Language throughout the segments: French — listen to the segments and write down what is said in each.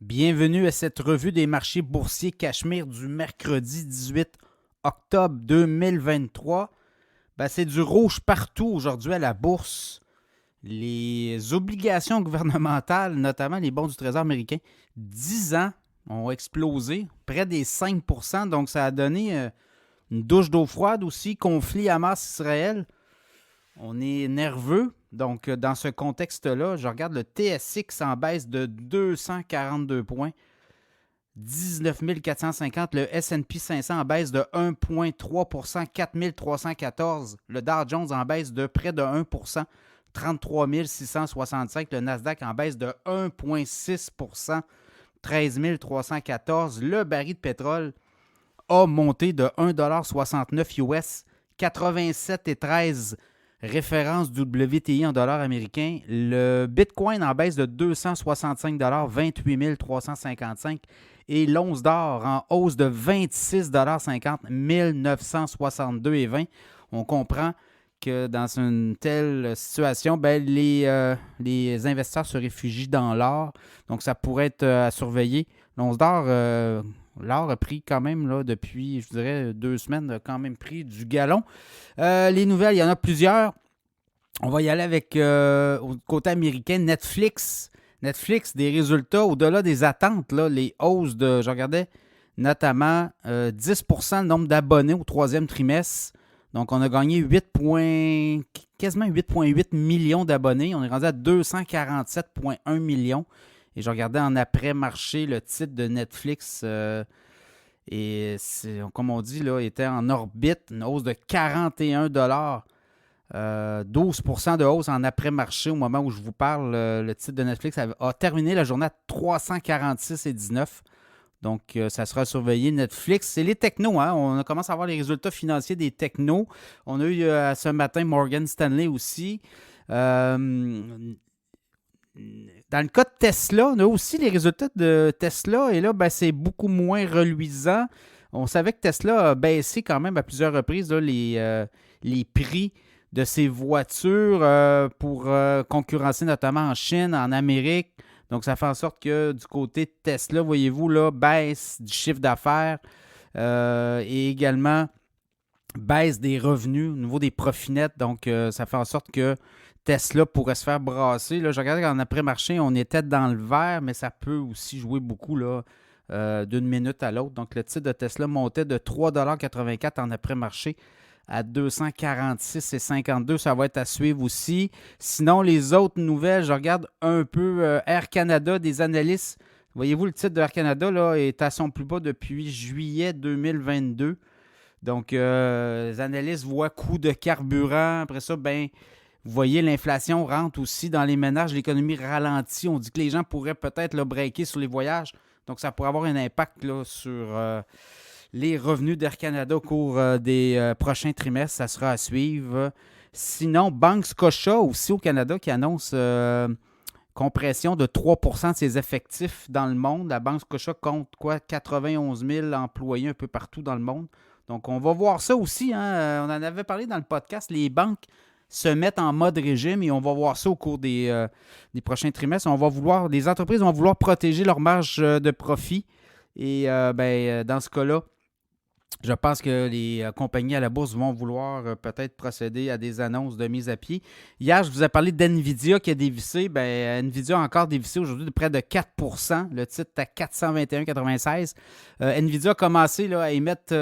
Bienvenue à cette revue des marchés boursiers Cachemire du mercredi 18 octobre 2023. C'est du rouge partout aujourd'hui à la bourse. Les obligations gouvernementales, notamment les bons du Trésor américain, 10 ans ont explosé, près des 5%. Donc ça a donné une douche d'eau froide aussi, conflit Hamas-Israël. On est nerveux. Donc, dans ce contexte-là, je regarde le TSX en baisse de 242 points, 19 450. Le S&P 500 en baisse de 1,3 4 314. Le Dow Jones en baisse de près de 1 33 665. Le Nasdaq en baisse de 1,6 13 314. Le baril de pétrole a monté de 1,69 US, 87,13 référence WTI en dollars américains. Le Bitcoin en baisse de 265 28 355. Et l'once d'or en hausse de 26,50 1962,20. On comprend que dans une telle situation, les investisseurs se réfugient dans l'or. Donc, ça pourrait être à surveiller. L'once d'or, l'or a pris quand même, là, depuis, je dirais, 2 semaines, a quand même pris du galon. Les nouvelles, il y en a plusieurs. On va y aller avec, au côté américain, Netflix. Netflix, des résultats au-delà des attentes, là, les hausses de, je regardais, notamment 10% le nombre d'abonnés au troisième trimestre. Donc, on a gagné quasiment 8,8 millions d'abonnés. On est rendu à 247,1 millions. Et je regardais en après-marché le titre de Netflix. Et comme on dit, là, était en orbite, une hausse de 41 $. 12% de hausse en après-marché au moment où je vous parle. Le titre de Netflix a terminé la journée à 346,19. Donc, ça sera surveillé. Netflix, c'est les technos. Hein? On commence à voir les résultats financiers des technos. On a eu ce matin Morgan Stanley aussi. Dans le cas de Tesla, on a aussi les résultats de Tesla. Et là, c'est beaucoup moins reluisant. On savait que Tesla a baissé quand même à plusieurs reprises là, les prix de ses voitures pour concurrencer notamment en Chine, en Amérique. Donc, ça fait en sorte que du côté de Tesla, voyez-vous, là, baisse du chiffre d'affaires et également baisse des revenus au niveau des profits nets. Donc, ça fait en sorte que Tesla pourrait se faire brasser. Là, je regardais qu'en après-marché, on était dans le vert, mais ça peut aussi jouer beaucoup là, d'une minute à l'autre. Donc, le titre de Tesla montait de 3,84 $ en après-marché à 246,52. Ça va être à suivre aussi. Sinon, les autres nouvelles, je regarde un peu Air Canada, des analystes. Voyez-vous, le titre de Air Canada là, est à son plus bas depuis juillet 2022. Donc, les analystes voient coût de carburant. Après ça, vous voyez, l'inflation rentre aussi dans les ménages. L'économie ralentit. On dit que les gens pourraient peut-être le breaker sur les voyages. Donc, ça pourrait avoir un impact là, sur les revenus d'Air Canada au cours des prochains trimestres. Ça sera à suivre. Sinon, Banque Scotia aussi au Canada qui annonce compression de 3% de ses effectifs dans le monde. La Banque Scotia compte 91 000 employés un peu partout dans le monde. Donc, on va voir ça aussi. Hein? On en avait parlé dans le podcast. Les banques se mettent en mode régime et on va voir ça au cours des prochains trimestres. Les entreprises vont vouloir protéger leur marge de profit. Et dans ce cas-là, je pense que les compagnies à la bourse vont vouloir peut-être procéder à des annonces de mise à pied. Hier, je vous ai parlé d'NVIDIA qui a dévissé. NVIDIA a encore dévissé aujourd'hui de près de 4%. Le titre est à 421,96. NVIDIA a commencé là, à émettre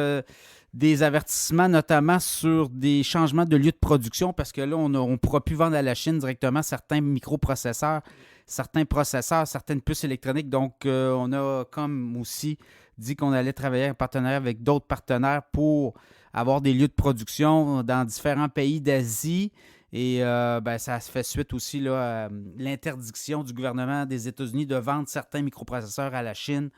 des avertissements, notamment sur des changements de lieu de production, parce que là, on ne pourra plus vendre à la Chine directement certains microprocesseurs, certains processeurs, certaines puces électroniques. Donc, on a comme aussi dit qu'on allait travailler en partenariat avec d'autres partenaires pour avoir des lieux de production dans différents pays d'Asie. Et ça se fait suite aussi là, à l'interdiction du gouvernement des États-Unis de vendre certains microprocesseurs à la Chine.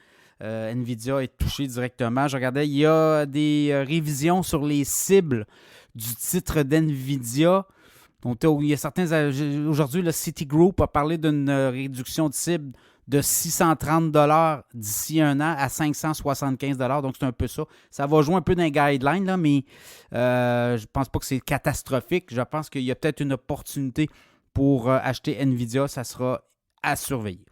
NVIDIA est touché directement. Je regardais, il y a des révisions sur les cibles du titre d'NVIDIA. Donc, il y a certains. Aujourd'hui, le Citigroup a parlé d'une réduction de cible de 630 $ d'ici un an à 575 $. Donc, c'est un peu ça. Ça va jouer un peu dans les guidelines, là, mais je ne pense pas que c'est catastrophique. Je pense qu'il y a peut-être une opportunité pour acheter NVIDIA. Ça sera à surveiller.